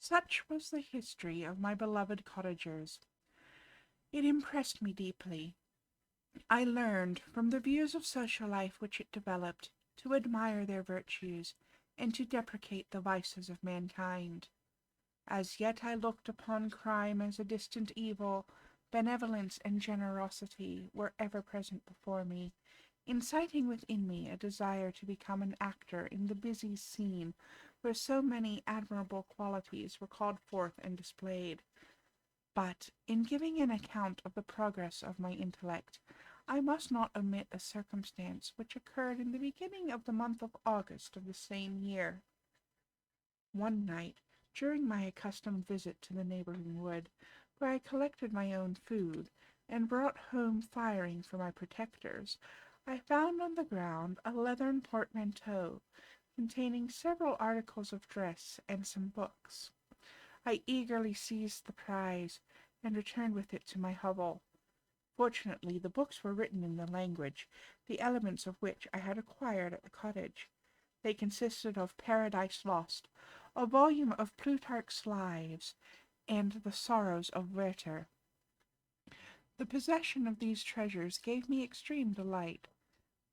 Such was the history of my beloved cottagers. It impressed me deeply. I learned, from the views of social life which it developed, to admire their virtues, and to deprecate the vices of mankind. As yet I looked upon crime as a distant evil. Benevolence and generosity were ever present before me, inciting within me a desire to become an actor in the busy scene where so many admirable qualities were called forth and displayed. But, in giving an account of the progress of my intellect, I must not omit a circumstance which occurred in the beginning of the month of August of the same year. One night, during my accustomed visit to the neighboring wood, where I collected my own food, and brought home firing for my protectors, I found on the ground a leathern portmanteau, containing several articles of dress and some books. I eagerly seized the prize, and returned with it to my hovel. Fortunately, the books were written in the language, the elements of which I had acquired at the cottage. They consisted of Paradise Lost, a volume of Plutarch's Lives, and the Sorrows of Werther. The possession of these treasures gave me extreme delight.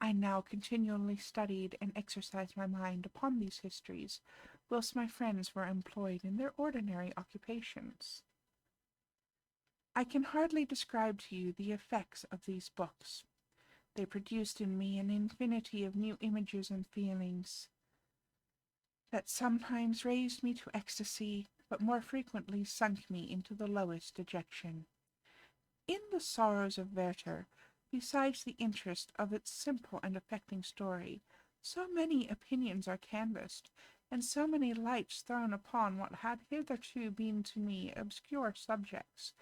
I now continually studied and exercised my mind upon these histories, whilst my friends were employed in their ordinary occupations. I can hardly describe to you the effects of these books. They produced in me an infinity of new images and feelings that sometimes raised me to ecstasy, but more frequently sunk me into the lowest dejection. In the Sorrows of Werther, besides the interest of its simple and affecting story, so many opinions are canvassed, and so many lights thrown upon what had hitherto been to me obscure subjects,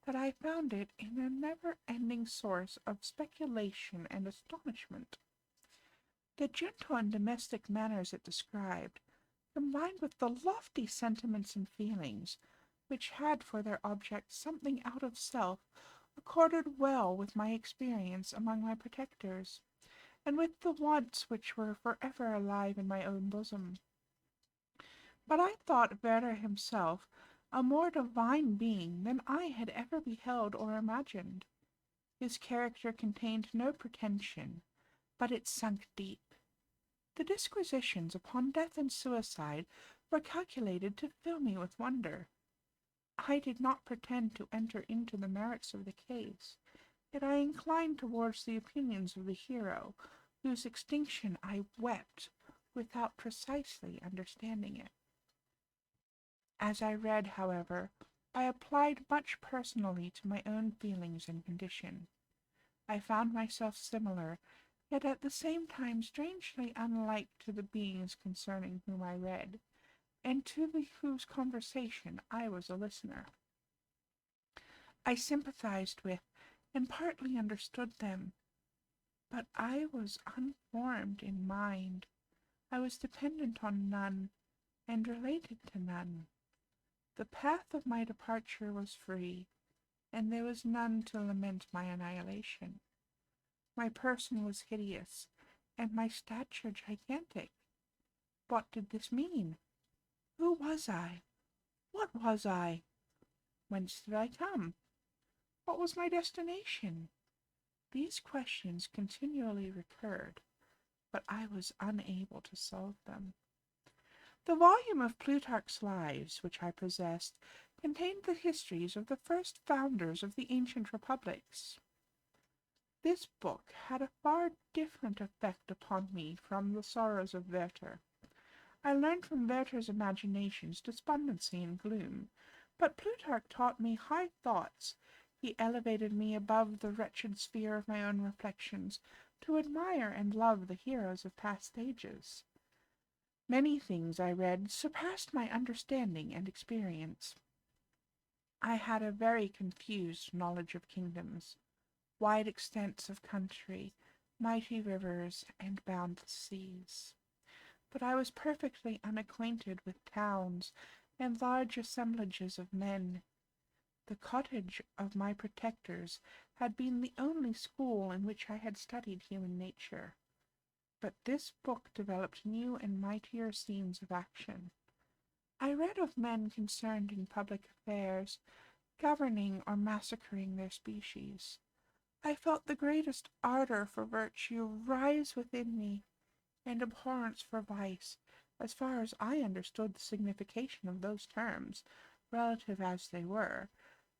that I found it in a never-ending source of speculation and astonishment. The gentle and domestic manners it described, combined with the lofty sentiments and feelings, which had for their object something out of self, accorded well with my experience among my protectors, and with the wants which were forever alive in my own bosom. But I thought Werther himself a more divine being than I had ever beheld or imagined. His character contained no pretension, but it sunk deep. The disquisitions upon death and suicide were calculated to fill me with wonder. I did not pretend to enter into the merits of the case, yet I inclined towards the opinions of the hero, whose extinction I wept without precisely understanding it. As I read, however, I applied much personally to my own feelings and condition. I found myself similar, yet at the same time strangely unlike to the beings concerning whom I read, and to whose conversation I was a listener. I sympathized with, and partly understood them, but I was unformed in mind. I was dependent on none, and related to none. The path of my departure was free, and there was none to lament my annihilation. My person was hideous, and my stature gigantic. What did this mean? Who was I? What was I? Whence did I come? What was my destination? These questions continually recurred, but I was unable to solve them. The volume of Plutarch's Lives which I possessed contained the histories of the first founders of the ancient republics. This book had a far different effect upon me from the Sorrows of Werther. I learned from Werther's imaginations despondency and gloom, but Plutarch taught me high thoughts. He elevated me above the wretched sphere of my own reflections, to admire and love the heroes of past ages. Many things I read surpassed my understanding and experience. I had a very confused knowledge of kingdoms, wide extents of country, mighty rivers, and boundless seas. But I was perfectly unacquainted with towns and large assemblages of men. The cottage of my protectors had been the only school in which I had studied human nature. But this book developed new and mightier scenes of action. I read read of men concerned in public affairs, governing or massacring their species, I felt the greatest ardor for virtue rise within me, and abhorrence for vice, as far as I understood the signification of those terms, relative as they were,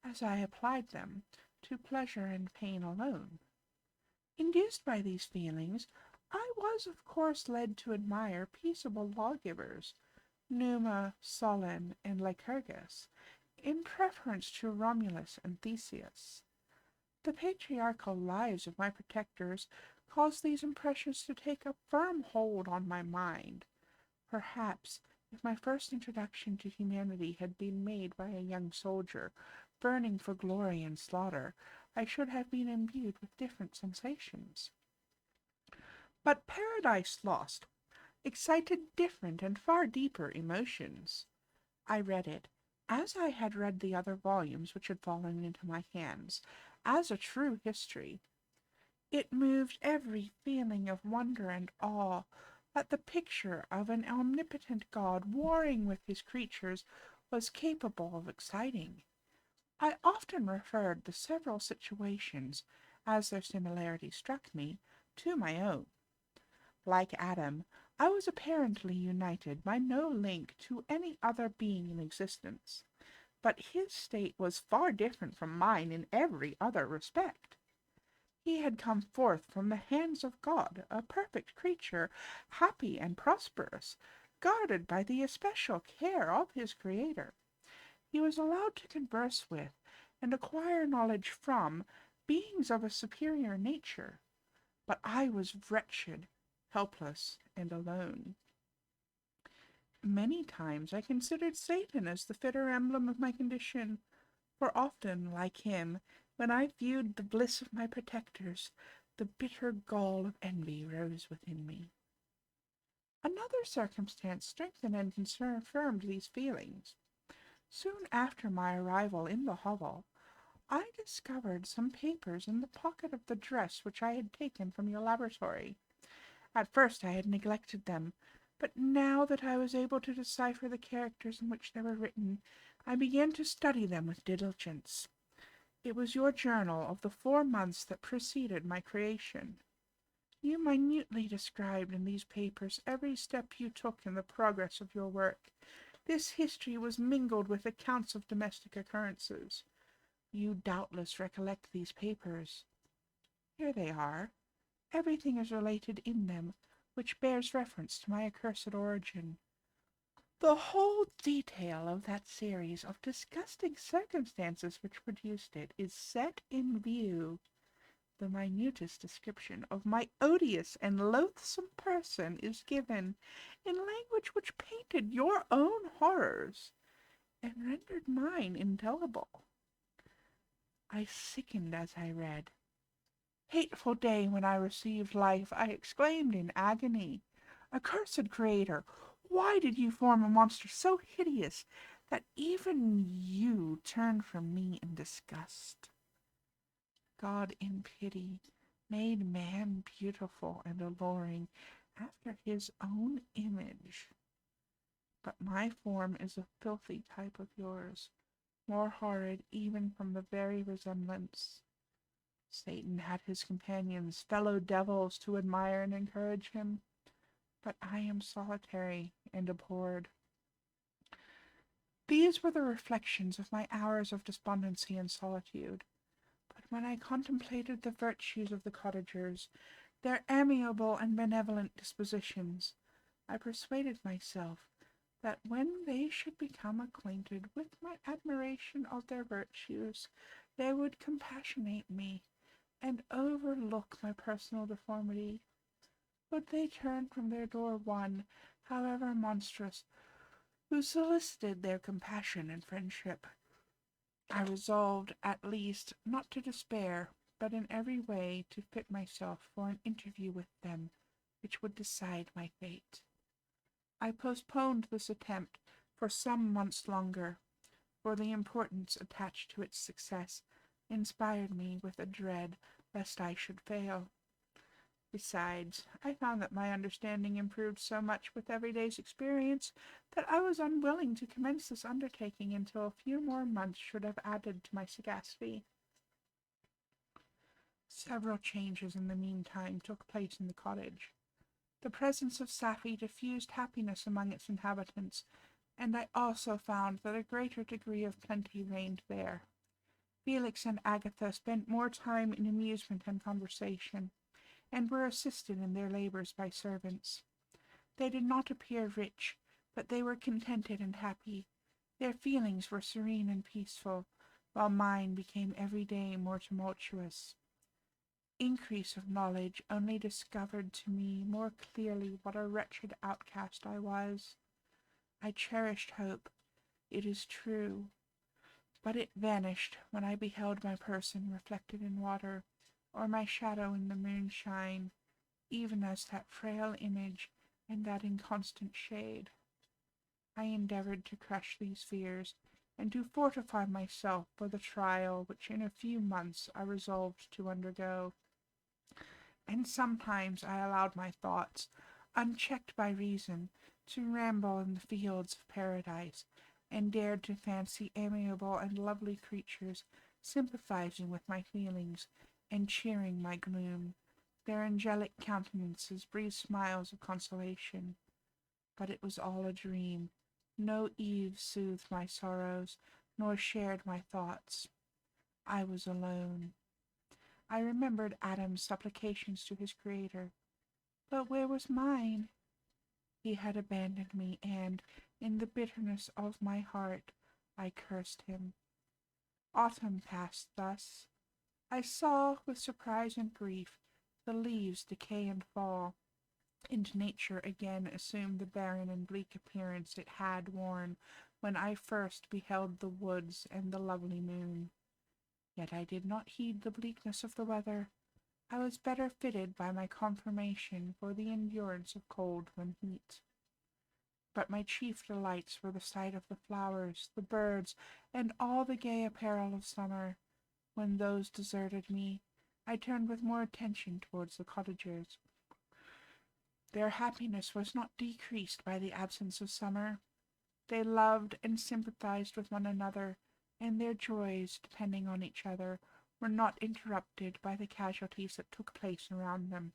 as I applied them, to pleasure and pain alone. Induced by these feelings, I was of course led to admire peaceable lawgivers, Numa, Solon, and Lycurgus, in preference to Romulus and Theseus. The patriarchal lives of my protectors caused these impressions to take a firm hold on my mind. Perhaps, if my first introduction to humanity had been made by a young soldier, burning for glory and slaughter, I should have been imbued with different sensations. But Paradise Lost excited different and far deeper emotions. I read it, as I had read the other volumes which had fallen into my hands, as a true history. It moved every feeling of wonder and awe that the picture of an omnipotent God warring with his creatures was capable of exciting. I often referred the several situations, as their similarity struck me, to my own. Like Adam, I was apparently united by no link to any other being in existence, but his state was far different from mine in every other respect. He had come forth from the hands of God, a perfect creature, happy and prosperous, guarded by the especial care of his Creator. He was allowed to converse with and acquire knowledge from beings of a superior nature, but I was wretched, helpless, and alone. Many times I considered Satan as the fitter emblem of my condition, for often, like him, when I viewed the bliss of my protectors, the bitter gall of envy rose within me. Another circumstance strengthened and confirmed these feelings. Soon after my arrival in the hovel, I discovered some papers in the pocket of the dress which I had taken from your laboratory. At first I had neglected them, but now that I was able to decipher the characters in which they were written, I began to study them with diligence. It was your journal of the 4 months that preceded my creation. You minutely described in these papers every step you took in the progress of your work. This history was mingled with accounts of domestic occurrences. You doubtless recollect these papers. Here they are. Everything is related in them, which bears reference to my accursed origin. The whole detail of that series of disgusting circumstances which produced it is set in view. The minutest description of my odious and loathsome person is given in language which painted your own horrors and rendered mine indelible. I sickened as I read. Hateful day when I received life, I exclaimed in agony. Accursed Creator, why did you form a monster so hideous that even you turned from me in disgust? God in pity made man beautiful and alluring after his own image. But my form is a filthy type of yours, more horrid even from the very resemblance. Satan had his companions, fellow devils, to admire and encourage him, but I am solitary and abhorred. These were the reflections of my hours of despondency and solitude. But when I contemplated the virtues of the cottagers, their amiable and benevolent dispositions, I persuaded myself that when they should become acquainted with my admiration of their virtues, they would compassionate me and overlook my personal deformity. Would they turn from their door one, however monstrous, who solicited their compassion and friendship? I resolved, at least, not to despair, but in every way to fit myself for an interview with them, which would decide my fate. I postponed this attempt for some months longer, for the importance attached to its success inspired me with a dread lest I should fail. Besides, I found that my understanding improved so much with every day's experience that I was unwilling to commence this undertaking until a few more months should have added to my sagacity. Several changes in the meantime took place in the cottage. The presence of Safie diffused happiness among its inhabitants, and I also found that a greater degree of plenty reigned there. Felix and Agatha spent more time in amusement and conversation, and were assisted in their labors by servants. They did not appear rich, but they were contented and happy. Their feelings were serene and peaceful, while mine became every day more tumultuous. Increase of knowledge only discovered to me more clearly what a wretched outcast I was. I cherished hope, it is true, but it vanished when I beheld my person reflected in water, or my shadow in the moonshine, even as that frail image and that inconstant shade. I endeavored to crush these fears, and to fortify myself for the trial which in a few months I resolved to undergo. And sometimes I allowed my thoughts, unchecked by reason, to ramble in the fields of paradise, and dared to fancy amiable and lovely creatures sympathizing with my feelings and cheering my gloom. Their angelic countenances breathed smiles of consolation. But it was all a dream. No Eve soothed my sorrows, nor shared my thoughts. I was alone. I remembered Adam's supplications to his Creator. But where was mine? He had abandoned me, and, in the bitterness of my heart, I cursed him. Autumn passed thus. I saw, with surprise and grief, the leaves decay and fall, and nature again assumed the barren and bleak appearance it had worn when I first beheld the woods and the lovely moon. Yet I did not heed the bleakness of the weather. I was better fitted by my conformation for the endurance of cold than heat. But my chief delights were the sight of the flowers, the birds, and all the gay apparel of summer. When those deserted me, I turned with more attention towards the cottagers. Their happiness was not decreased by the absence of summer. They loved and sympathized with one another, and their joys, depending on each other, were not interrupted by the casualties that took place around them.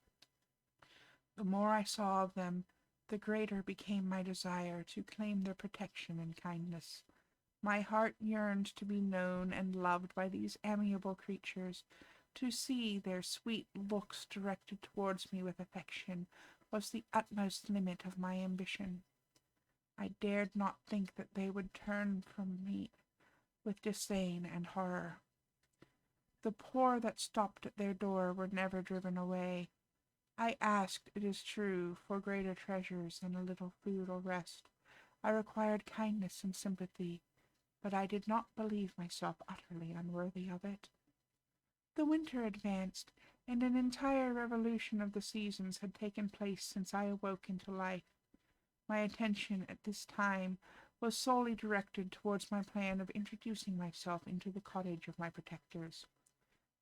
The more I saw of them, the greater became my desire to claim their protection and kindness. My heart yearned to be known and loved by these amiable creatures. To see their sweet looks directed towards me with affection was the utmost limit of my ambition. I dared not think that they would turn from me with disdain and horror. The poor that stopped at their door were never driven away. I asked, it is true, for greater treasures than a little food or rest. I required kindness and sympathy, but I did not believe myself utterly unworthy of it. The winter advanced, and an entire revolution of the seasons had taken place since I awoke into life. My attention at this time was solely directed towards my plan of introducing myself into the cottage of my protectors.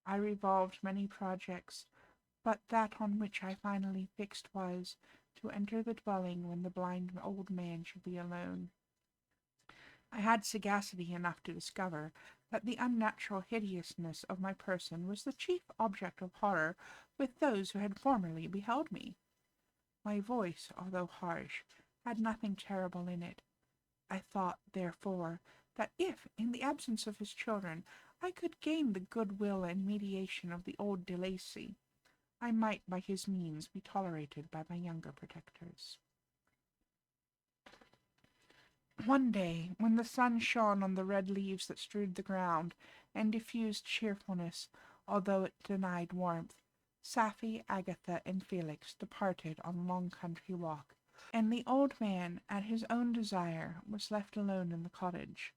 I revolved many projects, but that on which I finally fixed was to enter the dwelling when the blind old man should be alone. I had sagacity enough to discover that the unnatural hideousness of my person was the chief object of horror with those who had formerly beheld me. My voice, although harsh, had nothing terrible in it. I thought, therefore, that if, in the absence of his children, I could gain the good-will and mediation of the old de Lacy, I might by his means be tolerated by my younger protectors. One day, when the sun shone on the red leaves that strewed the ground, and diffused cheerfulness, although it denied warmth, Safie, Agatha, and Felix departed on a long country walk, and the old man, at his own desire, was left alone in the cottage.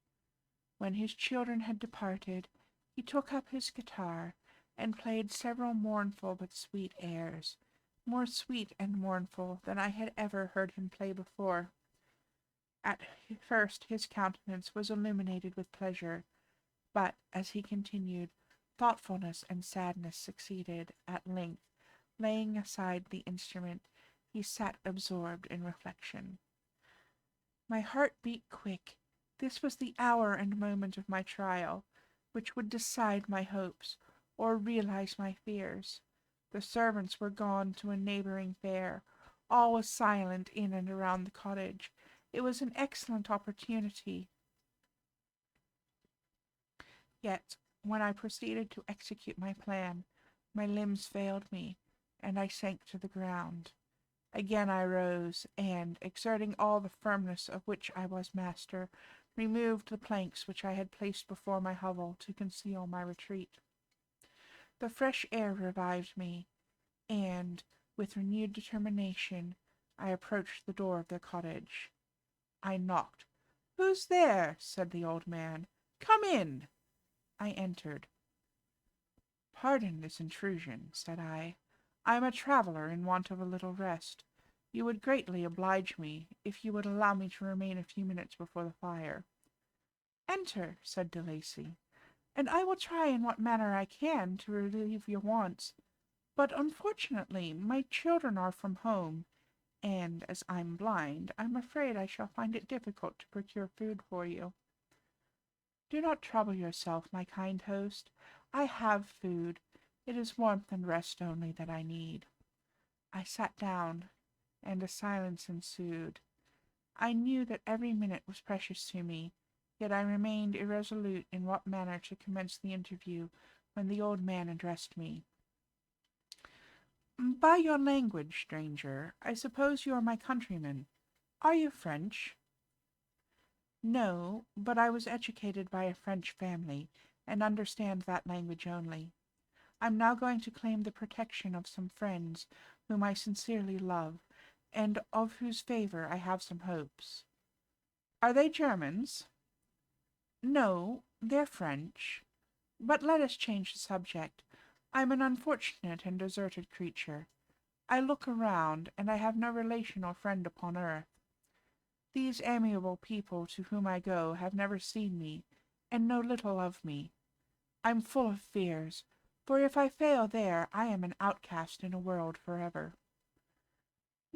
When his children had departed, he took up his guitar, and played several mournful but sweet airs, more sweet and mournful than I had ever heard him play before. At first his countenance was illuminated with pleasure, but, as he continued, thoughtfulness and sadness succeeded, at length, Laying aside the instrument, he sat absorbed in reflection. My heart beat quick. This was the hour and moment of my trial, which would decide my hopes, or realize my fears. The servants were gone to a neighboring fair. All was silent in and around the cottage. It was an excellent opportunity. Yet, when I proceeded to execute my plan, my limbs failed me, and I sank to the ground. Again I rose, and, exerting all the firmness of which I was master, removed the planks which I had placed before my hovel to conceal my retreat. The fresh air revived me, and, with renewed determination, I approached the door of their cottage. I knocked. "Who's there?" said the old man. "Come in." I entered. "Pardon this intrusion," said I. "I am a traveler in want of a little rest. You would greatly oblige me if you would allow me to remain a few minutes before the fire." "Enter," said De Lacy, "and I will try in what manner I can to relieve your wants. But unfortunately my children are from home, and as I'm blind, I'm afraid I shall find it difficult to procure food for you." "Do not trouble yourself, my kind host. I have food. It is warmth and rest only that I need." I sat down, and a silence ensued. I knew that every minute was precious to me, yet I remained irresolute in what manner to commence the interview, when the old man addressed me. "By your language, stranger, I suppose you are my countryman. Are you French?" "No, but I was educated by a French family, and understand that language only. I'm now going to claim the protection of some friends whom I sincerely love, and of whose favor I have some hopes." "Are they Germans?" "No, they're French. But let us change the subject. I'm an unfortunate and deserted creature. I look around, and I have no relation or friend upon earth. These amiable people to whom I go have never seen me, and know little of me. I'm full of fears, for if I fail there, I am an outcast in a world forever."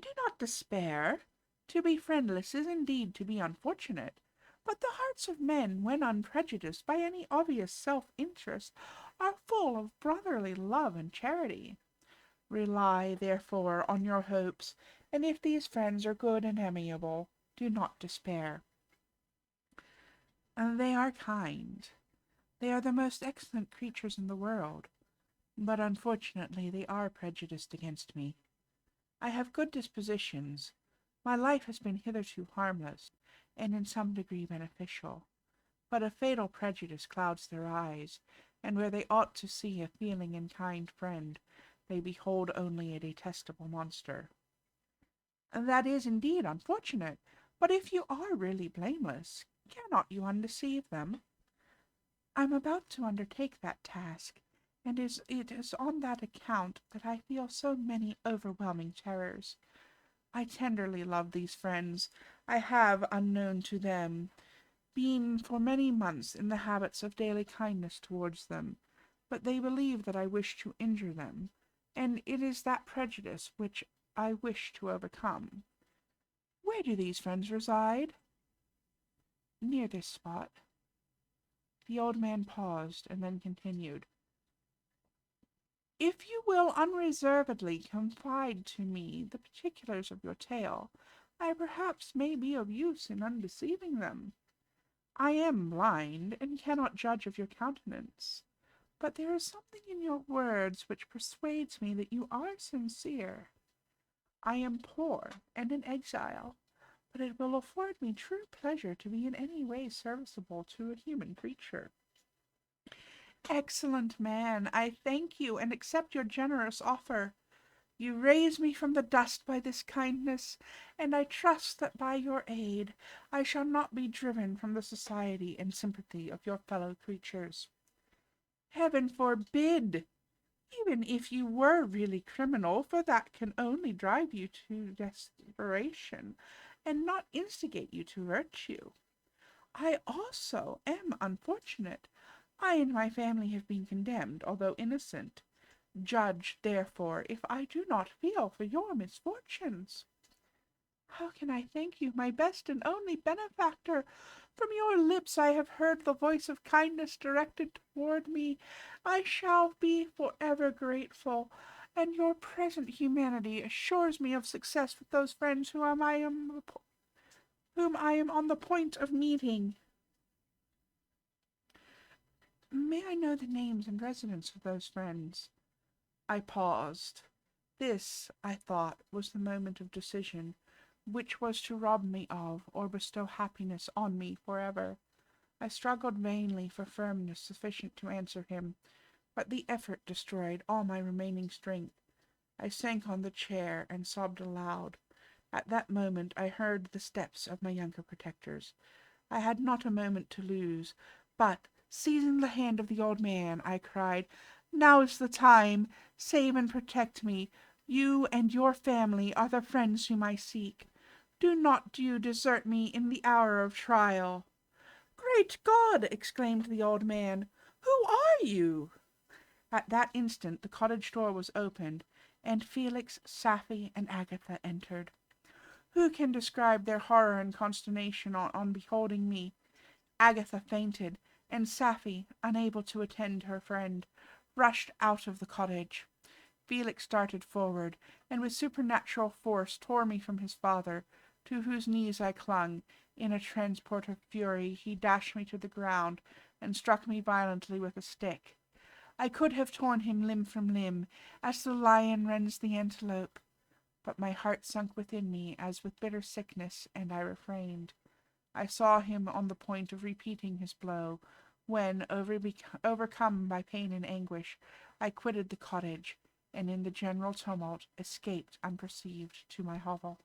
"Do not despair. To be friendless is indeed to be unfortunate, but the hearts of men, when unprejudiced by any obvious self-interest, are full of brotherly love and charity. Rely, therefore, on your hopes, and if these friends are good and amiable, do not despair." "And they are kind. They are the most excellent creatures in the world, but unfortunately they are prejudiced against me. I have good dispositions. My life has been hitherto harmless, and in some degree beneficial. But a fatal prejudice clouds their eyes, and where they ought to see a feeling and kind friend, they behold only a detestable monster." "That is indeed unfortunate. But if you are really blameless, cannot you undeceive them?" "I'm about to undertake that task, and it is on that account that I feel so many overwhelming terrors. I tenderly love these friends. I have, unknown to them, been for many months in the habits of daily kindness towards them, but they believe that I wish to injure them, and it is that prejudice which I wish to overcome. Where do these friends reside?" "Near this spot." The old man paused, and then continued. "If you will unreservedly confide to me the particulars of your tale, I perhaps may be of use in undeceiving them. I am blind, and cannot judge of your countenance, but there is something in your words which persuades me that you are sincere. I am poor and in exile, but it will afford me true pleasure to be in any way serviceable to a human creature." "Excellent man, I thank you and accept your generous offer. You raise me from the dust by this kindness, and I trust that by your aid I shall not be driven from the society and sympathy of your fellow creatures." "Heaven forbid! Even if you were really criminal, for that can only drive you to desperation, and not instigate you to virtue. I also am unfortunate. I and my family have been condemned, although innocent. Judge, therefore, if I do not feel for your misfortunes. How can I thank you, my best and only benefactor? From your lips I have heard the voice of kindness directed toward me. I shall be forever grateful, and your present humanity assures me of success with those friends whom I am on the point of meeting. May I know the names and residence of those friends? I paused. This, I thought, was the moment of decision, which was to rob me of, or bestow happiness on me forever. I struggled vainly for firmness sufficient to answer him, but the effort destroyed all my remaining strength. I sank on the chair and sobbed aloud. At that moment I heard the steps of my younger protectors. I had not a moment to lose, but, seizing the hand of the old man, I cried, "Now is the time! Save and protect me! You and your family are the friends whom I seek. Do not you desert me in the hour of trial." "Great God!" exclaimed the old man. "Who are you?" At that instant the cottage door was opened, and Felix, Safie, and Agatha entered. Who can describe their horror and consternation on beholding me? Agatha fainted, and Safie, unable to attend her friend, rushed out of the cottage. Felix started forward, and with supernatural force tore me from his father, to whose knees I clung. In a transport of fury he dashed me to the ground, and struck me violently with a stick. I could have torn him limb from limb, as the lion rends the antelope, but my heart sunk within me as with bitter sickness, and I refrained. I saw him on the point of repeating his blow, when, overcome by pain and anguish, I quitted the cottage, and in the general tumult escaped unperceived to my hovel.